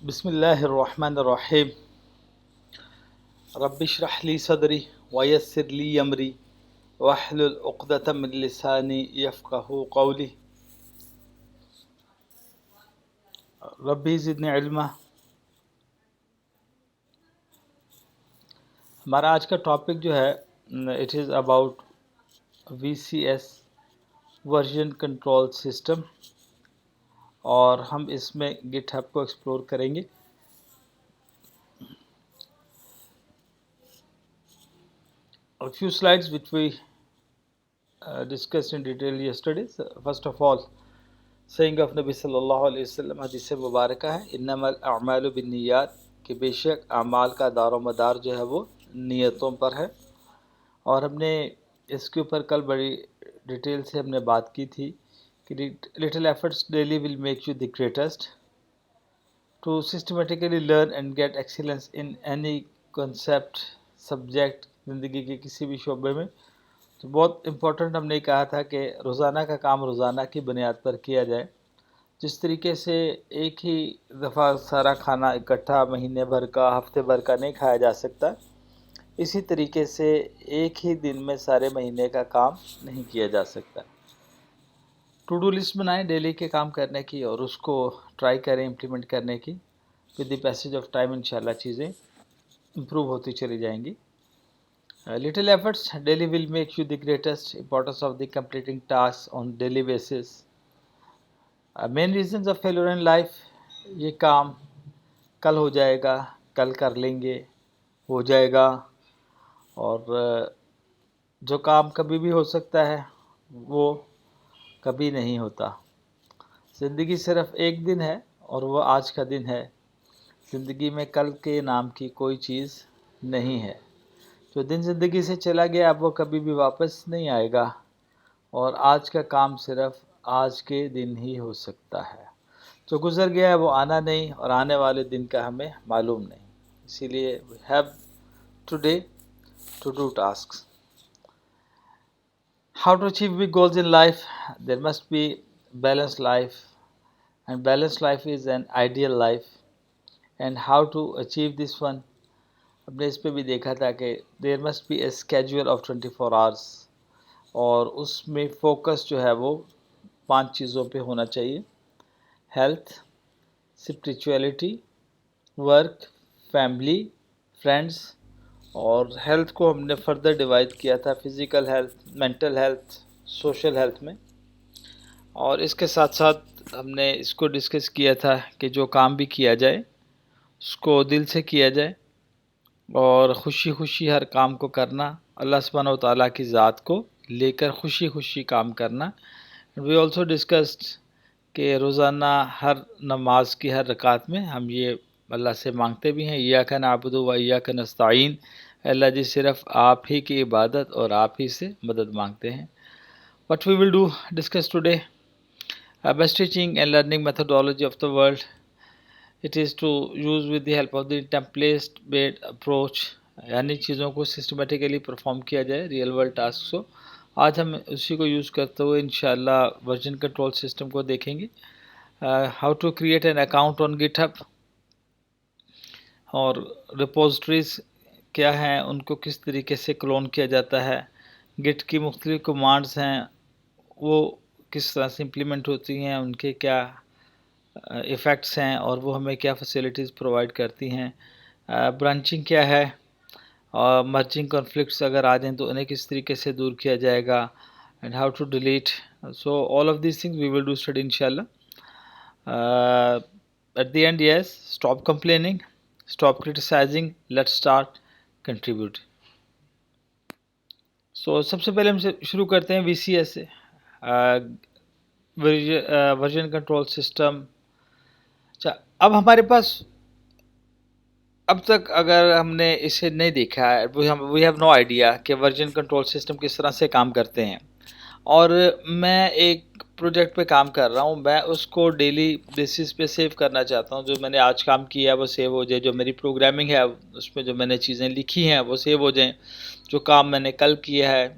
بسم اللہ الرحمن الرحیم رب اشرح لی صدری ویسر لی امری واحلل عقدۃ من لسانی یفقہوا قولی ربی زدنی علما۔ ہمارا آج کا ٹاپک جو ہے it is about V C S version control system, اور ہم اس میں گٹ ہب کو ایکسپلور کریں گے۔ A few slides which we discussed in detail yesterday. First of all, saying of نبی صلی اللہ علیہ وسلم، حدیث مبارکہ ہے انما الاعمال بالنیات، کہ بے شک اعمال کا دار و مدار جو ہے وہ نیتوں پر ہے۔ اور ہم نے اس کے اوپر کل بڑی ڈیٹیل سے ہم نے بات کی تھی کہ little efforts daily will make you the greatest. To systematically learn and get excellence in any concept, subject، زندگی کے کسی بھی شعبے میں، تو بہت امپورٹنٹ ہم نے کہا تھا کہ روزانہ کا کام روزانہ کی بنیاد پر کیا جائے۔ جس طریقے سے ایک ہی دفعہ سارا کھانا اکٹھا مہینے بھر کا ہفتے بھر کا نہیں کھایا جا سکتا، اسی طریقے سے ایک ہی دن میں سارے مہینے کا کام نہیں کیا جا سکتا۔ ٹو ڈو لسٹ بنائیں ڈیلی کے کام کرنے کی، اور اس کو ٹرائی کریں امپلیمنٹ کرنے کی۔ With the passage of time انشاءاللہ چیزیں امپروو ہوتی چلی جائیں گی۔ Little efforts daily will make you the greatest. Importance of the completing tasks on daily basis. Main reasons of failure in life، یہ کام کل ہو جائے گا، کل کر لیں گے، ہو جائے گا، اور جو کام کبھی بھی ہو سکتا ہے وہ کبھی نہیں ہوتا۔ زندگی صرف ایک دن ہے اور وہ آج کا دن ہے۔ زندگی میں کل کے نام کی کوئی چیز نہیں ہے۔ جو دن زندگی سے چلا گیا اب وہ کبھی بھی واپس نہیں آئے گا، اور آج کا کام صرف آج کے دن ہی ہو سکتا ہے۔ جو گزر گیا ہے وہ آنا نہیں، اور آنے والے دن کا ہمیں معلوم نہیں، اسی لیے we have today to do tasks. How to achieve big goals in life؟ There must be balanced life, and balanced life is an ideal life. And how to achieve this one؟ ہم نے اس پہ بھی دیکھا تھا کہ there must be a schedule of 24 hours، اور اس میں فوکس جو ہے وہ 5 چیزوں پہ ہونا چاہیے: health, spirituality, work, family, friends. اور ہیلتھ کو ہم نے فردر ڈیوائڈ کیا تھا physical health, mental health, social health میں۔ اور اس کے ساتھ ساتھ ہم نے اس کو ڈسکس کیا تھا کہ جو کام بھی کیا جائے اس کو دل سے کیا جائے، اور خوشی خوشی ہر کام کو کرنا، اللہ سبحانہ و تعالیٰ کی ذات کو لے کر خوشی خوشی کام کرنا۔ وی آلسو ڈسکسڈ کہ روزانہ ہر نماز کی ہر رکعت میں ہم یہ اللہ سے مانگتے بھی ہیں ایاک نعبد و ایاک نستعین، اللہ جی صرف آپ ہی کی عبادت اور آپ ہی سے مدد مانگتے ہیں۔ What we will do discuss today، best teaching and learning methodology of the world. It is to use with the help of the template-based approach، یعنی چیزوں کو سسٹمیٹیکلی پرفارم کیا جائے، ریئل ورلڈ ٹاسک کو۔ آج ہم اسی کو یوز کرتے ہوئے انشاءاللہ ورژن کنٹرول سسٹم کو دیکھیں گے۔ How to create an account on GitHub, اور ریپوزٹریز کیا ہیں، ان کو کس طریقے سے کلون کیا جاتا ہے، گٹ کی مختلف کمانڈز ہیں وہ کس طرح سے امپلیمنٹ ہوتی ہیں، ان کے کیا ایفیکٹس ہیں، اور وہ ہمیں کیا فیسلٹیز پرووائڈ کرتی ہیں، برانچنگ کیا ہے، اور مرجنگ کنفلکٹس اگر آ جائیں تو انہیں کس طریقے سے دور کیا جائے گا، and how to delete. So all of these things we will do study انشاءاللہ۔ At the end yes, stop complaining, stop criticizing, let start contribute. So سب سے پہلے ہم شروع کرتے ہیں وی سی ایس سے، ورژن کنٹرول سسٹم۔ اچھا، اب ہمارے پاس اب تک اگر ہم نے اسے نہیں دیکھا ہے، وی ہیو نو آئیڈیا کہ ورژن کنٹرول سسٹم کس طرح سے کام کرتے ہیں، اور میں ایک پروجیکٹ پہ کام کر رہا ہوں، میں اس کو ڈیلی بیسس پہ سیو کرنا چاہتا ہوں۔ جو میں نے آج کام کیا ہے وہ سیو ہو جائے، جو میری پروگرامنگ ہے اس میں جو میں نے چیزیں لکھی ہیں وہ سیو ہو جائیں، جو کام میں نے کل کیا ہے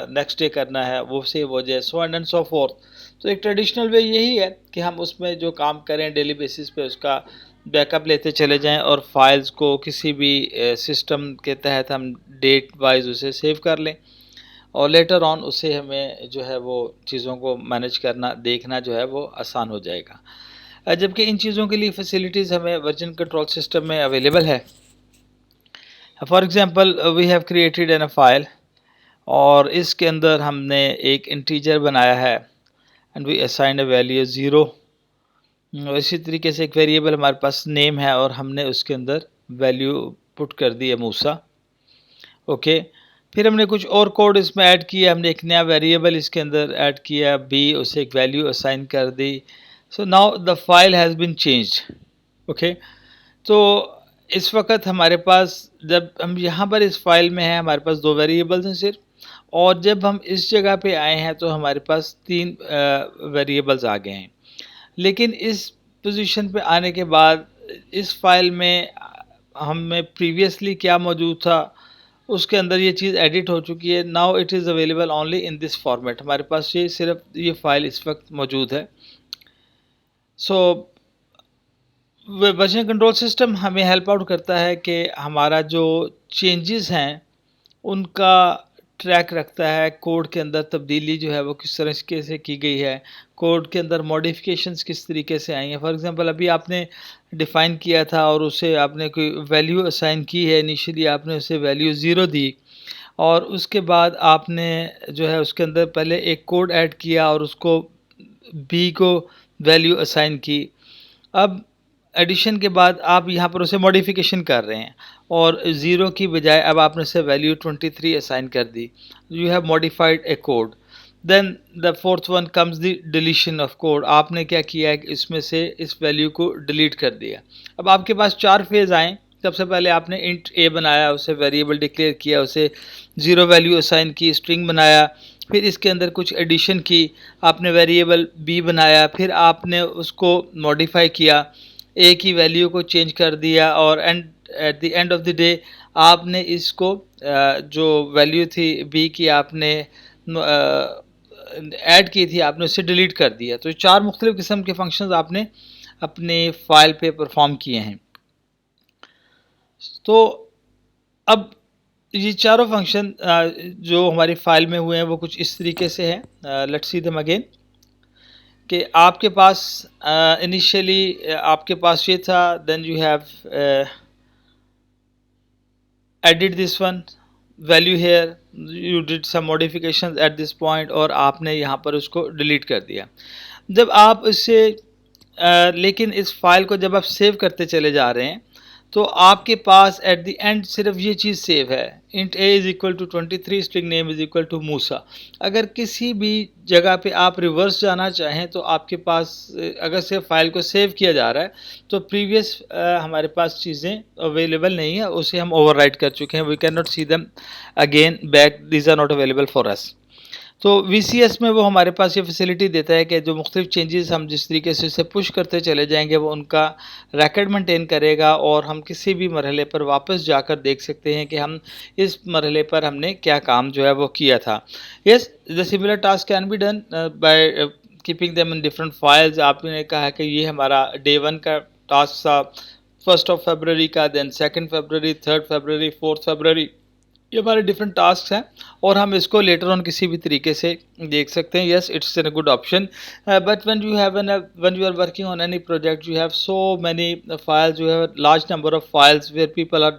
نیکسٹ ڈے کرنا ہے وہ سیو ہو جائے، so and and so forth. تو ایک ٹریڈیشنل وے یہی ہے کہ ہم اس میں جو کام کریں ڈیلی بیسس پہ اس کا بیک اپ لیتے چلے جائیں اور فائلز کو کسی بھی سسٹم کے تحت ہم ڈیٹ وائز اسے سیو کر لیں اور لیٹر آن اسے ہمیں جو ہے وہ چیزوں کو مینیج کرنا دیکھنا جو ہے وہ آسان ہو جائے گا. جبکہ ان چیزوں کے لیے فیسلٹیز ہمیں ورژن کنٹرول سسٹم میں اویلیبل ہے. For example we have created an a file اور اس کے اندر ہم نے ایک انٹیجر بنایا ہے and we assign a value 0. اسی طریقے سے ایک ویریبل ہمارے پاس نیم ہے اور ہم نے اس کے اندر ویلیو پٹ کر دی ہے موسیٰ. اوکے پھر ہم نے کچھ اور کوڈ اس میں ایڈ کیا, ہم نے ایک نیا ویریبل اس کے اندر ایڈ کیا بی, اسے ایک ویلیو اسائن کر دی. So now the file has been changed. Okay تو اس وقت ہمارے پاس جب ہم یہاں پر اس فائل میں ہیں ہمارے پاس 2 ویریبلز ہیں صرف, اور جب ہم اس جگہ پہ آئے ہیں تو ہمارے پاس 3 ویریبلز آ گئے ہیں. لیکن اس پوزیشن پہ آنے کے بعد اس فائل میں ہمیں پریویسلی کیا موجود تھا اس کے اندر یہ چیز ایڈٹ ہو چکی ہے. Now it is available only in this format. ہمارے پاس یہ صرف یہ فائل اس وقت موجود ہے. سو ورژن کنٹرول سسٹم ہمیں ہیلپ آؤٹ کرتا ہے کہ ہمارا جو چینجز ہیں ان کا ٹریک رکھتا ہے, کوڈ کے اندر تبدیلی جو ہے وہ کس طریقے سے کی گئی ہے, کوڈ کے اندر موڈیفیکیشنز کس طریقے سے آئی ہیں. فار ایگزامپل ابھی آپ نے ڈیفائن کیا تھا اور اسے آپ نے کوئی ویلیو اسائن کی ہے, انیشلی آپ نے اسے ویلیو 0 دی اور اس کے بعد آپ نے جو ہے اس کے اندر پہلے ایک کوڈ ایڈ کیا اور اس کو بی کو ویلیو اسائن کی. اب ایڈیشن کے بعد آپ یہاں پر اسے موڈیفیکیشن کر رہے ہیں اور 0 کی بجائے اب آپ نے اسے ویلیو 23 اسائن کر دی. You have modified a code. Then the fourth one comes the deletion of code. آپ نے کیا کیا ہے کہ اس میں سے اس ویلیو کو ڈیلیٹ کر دیا. اب آپ کے پاس 4 فیز آئیں. سب سے پہلے آپ نے انٹ اے بنایا, اسے ویریبل ڈکلیئر کیا, اسے 0 ویلیو اسائن کی, اسٹرنگ بنایا, پھر اس کے اندر کچھ ایڈیشن کی, آپ نے ویریبل بی بنایا, پھر آپ نے اس کو موڈیفائی کیا, اے کی ویلیو کو چینج کر دیا اور at the end of the day آپ نے اس کو جو ویلیو تھی بی کی آپ نے ایڈ کی تھی, آپ نے اسے ڈیلیٹ کر دیا. تو 4 مختلف قسم کے فنکشنز آپ نے اپنے فائل پہ پرفارم کیے ہیں. تو اب یہ چاروں فنکشن جو ہماری فائل میں ہوئے ہیں وہ کچھ اس طریقے سے ہیں. لیٹس سی دیم اگین کہ آپ کے پاس انیشیلی آپ کے پاس یہ تھا, then you have edit this one value here, you did some modifications at this point اور آپ نے یہاں پر اس کو ڈیلیٹ کر دیا. جب آپ اسے لیکن اس فائل کو جب آپ سیو کرتے چلے جا رہے ہیں تو آپ کے پاس ایٹ دی اینڈ صرف یہ چیز سیو ہے, int a is equal to 23, string name is equal to Musa. اگر کسی بھی جگہ پہ آپ ریورس جانا چاہیں تو آپ کے پاس اگر صرف فائل کو سیو کیا جا رہا ہے تو پریویس ہمارے پاس چیزیں اویلیبل نہیں ہیں, اسے ہم اوور رائٹ کر چکے ہیں. We can not see them again back, these are not available for us. تو وی سی ایس میں وہ ہمارے پاس یہ فیسلٹی دیتا ہے کہ جو مختلف چینجز ہم جس طریقے سے اسے پش کرتے چلے جائیں گے وہ ان کا ریکارڈ مینٹین کرے گا اور ہم کسی بھی مرحلے پر واپس جا کر دیکھ سکتے ہیں کہ ہم اس مرحلے پر ہم نے کیا کام جو ہے وہ کیا تھا. Yes the similar task can be done by keeping them in different files. آپ نے کہا کہ یہ ہمارا ڈے 1 کا ٹاسک تھا 1 فیبروری کا, دین 2 فیبروری, 3 فیبروری, 4 فیبروری. یہ ہمارے ڈفرینٹ ٹاسکس ہیں اور ہم اس کو لیٹر آن کسی بھی طریقے سے دیکھ سکتے ہیں. Yes it's a good option, but when you are working on any project you have so many files, you have large number of files where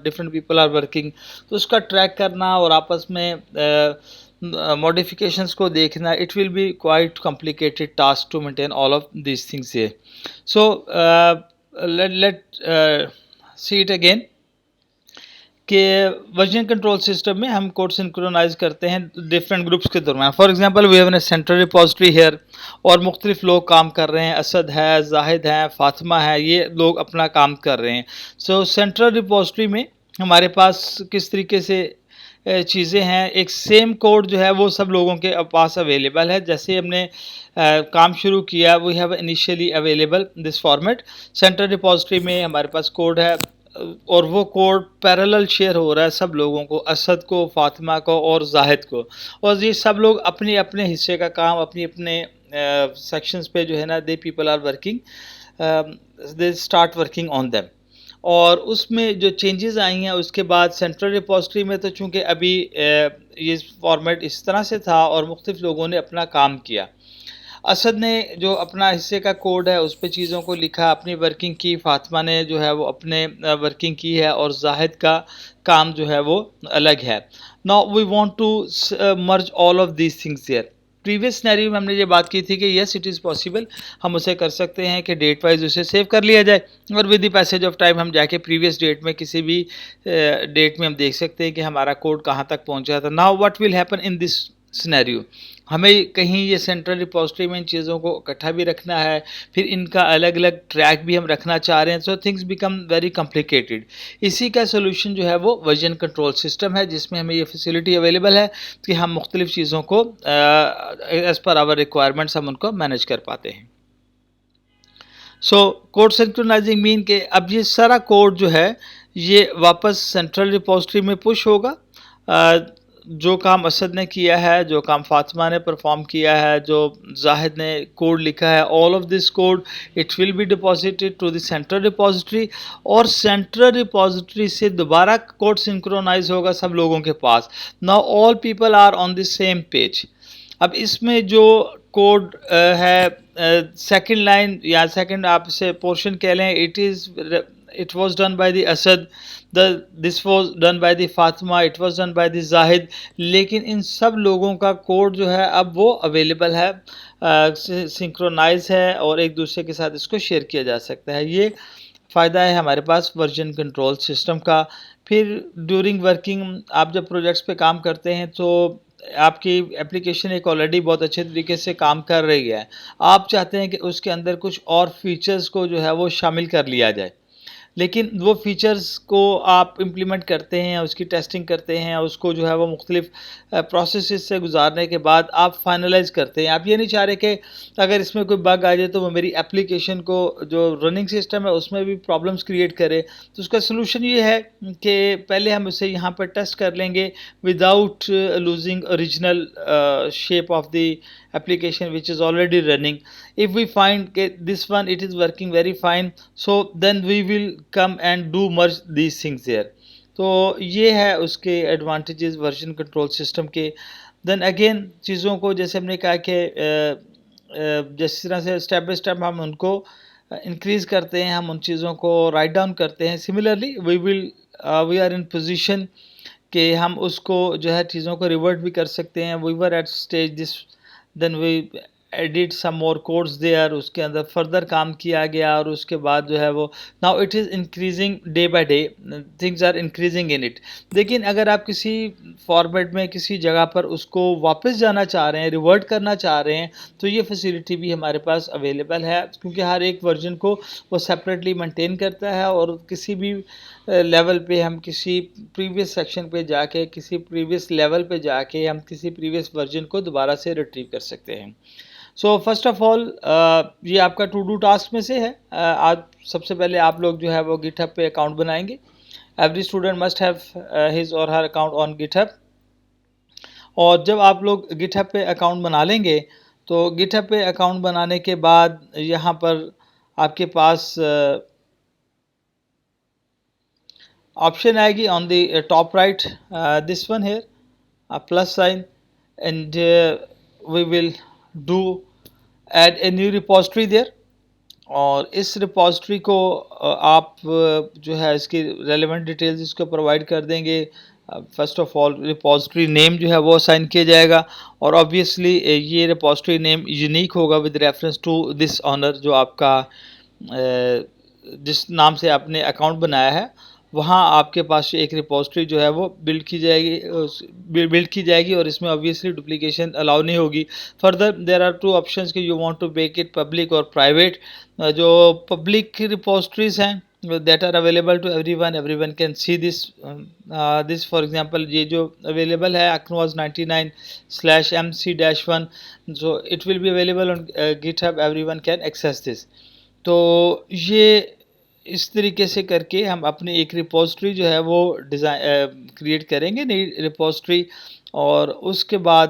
different people are working. تو اس کا ٹریک کرنا اور آپس میں ماڈیفیکیشنس کو دیکھنا, it will be quite complicated task to maintain all of these things here. So let see it again کہ ورژن کنٹرول سسٹم میں ہم کوڈ سنکرونائز کرتے ہیں ڈفرینٹ گروپس کے درمیان. For example we have a central repository here اور مختلف لوگ کام کر رہے ہیں, اسد ہے, زاہد ہے, فاطمہ ہے, یہ لوگ اپنا کام کر رہے ہیں. سو سینٹرل ریپوزیٹری میں ہمارے پاس کس طریقے سے چیزیں ہیں, ایک سیم کوڈ جو ہے وہ سب لوگوں کے پاس اویلیبل ہے. جیسے ہم نے کام شروع کیا we have initially available this format. Central repository میں ہمارے پاس کوڈ ہے اور وہ کوڈ پیرالل شیئر ہو رہا ہے سب لوگوں کو, اسد کو, فاطمہ کو اور زاہد کو, اور یہ سب لوگ اپنے اپنے حصے کا کام اپنی اپنے سیکشنز پہ جو ہے نا they people are working, they start working on them. اور اس میں جو چینجز آئی ہیں اس کے بعد سینٹرل ریپوزیٹری میں تو چونکہ ابھی یہ فارمیٹ اس طرح سے تھا اور مختلف لوگوں نے اپنا کام کیا. اسد نے جو اپنا حصے کا کوڈ ہے اس پہ چیزوں کو لکھا، اپنی ورکنگ کی، فاطمہ نے جو ہے وہ اپنے ورکنگ کی ہے، اور زاہد کا کام جو ہے وہ الگ ہے. Now we want to merge all of these things here. Previous scenario میں ہم نے یہ بات کی تھی کہ یس اٹ از پاسبل، ہم اسے کر سکتے ہیں کہ ڈیٹ وائز اسے سیو کر لیا جائے، اور with the passage of time ہم جا کے پریویس ڈیٹ میں کسی بھی ڈیٹ میں ہم دیکھ سکتے ہیں کہ ہمارا کوڈ کہاں تک پہنچا تھا. Now what will happen in this scenario, ہمیں کہیں یہ سینٹرل ریپوزیٹری میں ان چیزوں کو اکٹھا بھی رکھنا ہے، پھر ان کا الگ الگ ٹریک بھی ہم رکھنا چاہ رہے ہیں، so things become very complicated. اسی کا سولوشن جو ہے وہ ورژن کنٹرول سسٹم ہے، جس میں ہمیں یہ فیسلٹی اویلیبل ہے کہ ہم مختلف چیزوں کو ایز پر آور ریکوائرمنٹس ہم ان کو مینیج کر پاتے ہیں. سو کوڈ سنکرونائزنگ مین کہ اب یہ سارا کوڈ جو ہے یہ واپس سینٹرل ریپوزیٹری میں پش ہوگا. جو کام اسد نے کیا ہے، جو کام فاطمہ نے پرفارم کیا ہے، جو زاہد نے کوڈ لکھا ہے، all of this code it will be deposited to the central repository، اور سینٹرل ریپوزیٹری سے دوبارہ کوڈ سنکرونائز ہوگا سب لوگوں کے پاس. now all people are on the same page. اب اس میں جو کوڈ ہے سیکنڈ لائن یا سیکنڈ آپ اسے پورشن کہہ لیں، it was done by the Asad، this was done by the Fatima، it was done by the Zahid. لیکن ان سب لوگوں کا کوڈ جو ہے اب وہ اویلیبل ہے، سنکرونائز ہے، اور ایک دوسرے کے ساتھ اس کو شیئر کیا جا سکتا ہے. یہ فائدہ ہے ہمارے پاس ورژن کنٹرول سسٹم کا. پھر ڈیورنگ ورکنگ آپ جب پروجیکٹس پہ کام کرتے ہیں تو آپ کی اپلیکیشن ایک آلریڈی بہت اچھے طریقے سے کام کر رہی ہے، آپ چاہتے ہیں کہ اس کے اندر کچھ اور فیچرز کو جو ہے وہ شامل کر لیا جائے، لیکن وہ فیچرز کو آپ امپلیمنٹ کرتے ہیں، اس کی ٹیسٹنگ کرتے ہیں، اس کو جو ہے وہ مختلف پروسیسز سے گزارنے کے بعد آپ فائنلائز کرتے ہیں. آپ یہ نہیں چاہ رہے کہ اگر اس میں کوئی بگ آ جائے تو وہ میری اپلیکیشن کو جو رننگ سسٹم ہے اس میں بھی پرابلمس کریٹ کرے. تو اس کا سلوشن یہ ہے کہ پہلے ہم اسے یہاں پر ٹیسٹ کر لیں گے without losing original shape of the application which is already running. If we find this one it is working very fine, so then we will come and do merge these things there. تو یہ ہے اس کے advantages version control system کے. Then again چیزوں کو جیسے ہم نے کہا کہ جس طرح سے اسٹیپ بائی اسٹیپ ہم ان کو انکریز کرتے ہیں، ہم ان چیزوں کو رائٹ ڈاؤن کرتے ہیں. Similarly we are in position کہ ہم اس کو جو ہے چیزوں کو ریورٹ بھی کر سکتے ہیں. We were at stage this, then we added some more codes there، اس کے اندر فردر کام کیا گیا، اور اس کے بعد جو ہے وہ now it is increasing day by day، things are increasing in it. لیکن اگر آپ کسی فارمیٹ میں کسی جگہ پر اس کو واپس جانا چاہ رہے ہیں، ریورٹ کرنا چاہ رہے ہیں، تو یہ فیسلٹی بھی ہمارے پاس اویلیبل ہے، کیونکہ ہر ایک ورژن کو وہ سیپریٹلی مینٹین کرتا ہے، اور کسی بھی لیول پہ ہم کسی پریویس سیکشن پہ جا کے، کسی پریویس لیول پہ جا کے ہم کسی پریویس ورژن کو دوبارہ سے ریٹریو کر سکتے ہیں. سو فرسٹ آف آل یہ آپ کا ٹو ڈو ٹاسک میں سے ہے. آج سب سے پہلے آپ لوگ جو ہے وہ گٹ ہب پہ اکاؤنٹ بنائیں گے. Every student must have his or Hare account on GitHub. اور جب آپ لوگ گٹ ہب پہ اکاؤنٹ بنا لیں گے تو گٹ ہب پہ اکاؤنٹ بنانے کے بعد یہاں پر آپ کے پاس آپشن آئے گی on the top right, this one here plus sign, and we will do add a new repository there. اور اس ریپوزیٹری کو آپ جو ہے اس کی ریلیونٹ ڈیٹیلز اس کو پرووائڈ کر دیں گے. فرسٹ آف آل ریپوزیٹری نیم جو ہے وہ اسائن کیا جائے گا، اور آبویسلی یہ ریپوزیٹری نیم یونیک ہوگا with reference to this owner, جو آپ کا جس نام سے آپ نے اکاؤنٹ بنایا ہے وہاں آپ کے پاس ایک ریپوزیٹری جو ہے وہ بلڈ کی جائے گی اور اس میں obviously ڈپلیکیشن الاؤ نہیں ہوگی. Further there are two options کہ you want to make it public اور پرائیویٹ. جو پبلک ریپوزیٹریز ہیں that are available to everyone can see this for example یہ جو اویلیبل ہے اکنواز 99/MC-1، so it will be available on GitHub، everyone can access this. تو یہ اس طریقے سے کر کے ہم اپنی ایک ریپوزیٹری جو ہے وہ کریٹ کریں گے، نئی ریپوزیٹری. اور اس کے بعد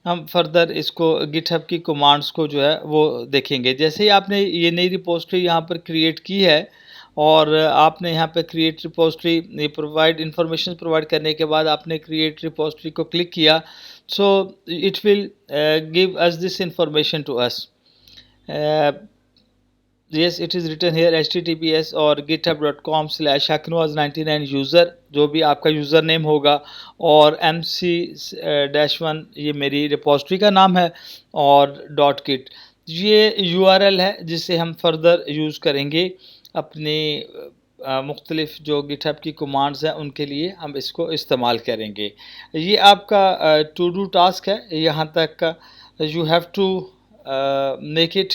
ہم فردر اس کو گٹ ہب کی کمانڈس کو جو ہے وہ دیکھیں گے. جیسے ہی آپ نے یہ نئی رپوزٹری یہاں پر کریٹ کی ہے اور آپ نے یہاں پہ کریٹ رپوزٹری پرووائڈ انفارمیشن پرووائڈ کرنے کے بعد آپ نے کریٹ رپوزٹری کو کلک کیا, so it will give us this information to us. Yes, it is written here https اور github.com/hacknowaz99 user, جو بھی آپ کا یوزر نیم ہوگا, اور MC-1 یہ میری رپوزٹری کا نام ہے, اور .git یہ URL ہے جسے ہم فردر یوز کریں گے اپنی مختلف جو گٹ ہب کی کمانڈز ہیں ان کے لیے ہم اس کو استعمال کریں گے. یہ آپ کا ٹو ڈو ٹاسک ہے, یہاں تک کا you have to make it,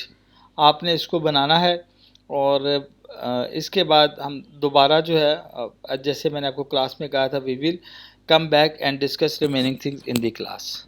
آپ نے اس کو بنانا ہے. اور اس کے بعد ہم دوبارہ جو ہے جیسے میں نے آپ کو کلاس میں کہا تھا, we will come back and discuss remaining things in the class.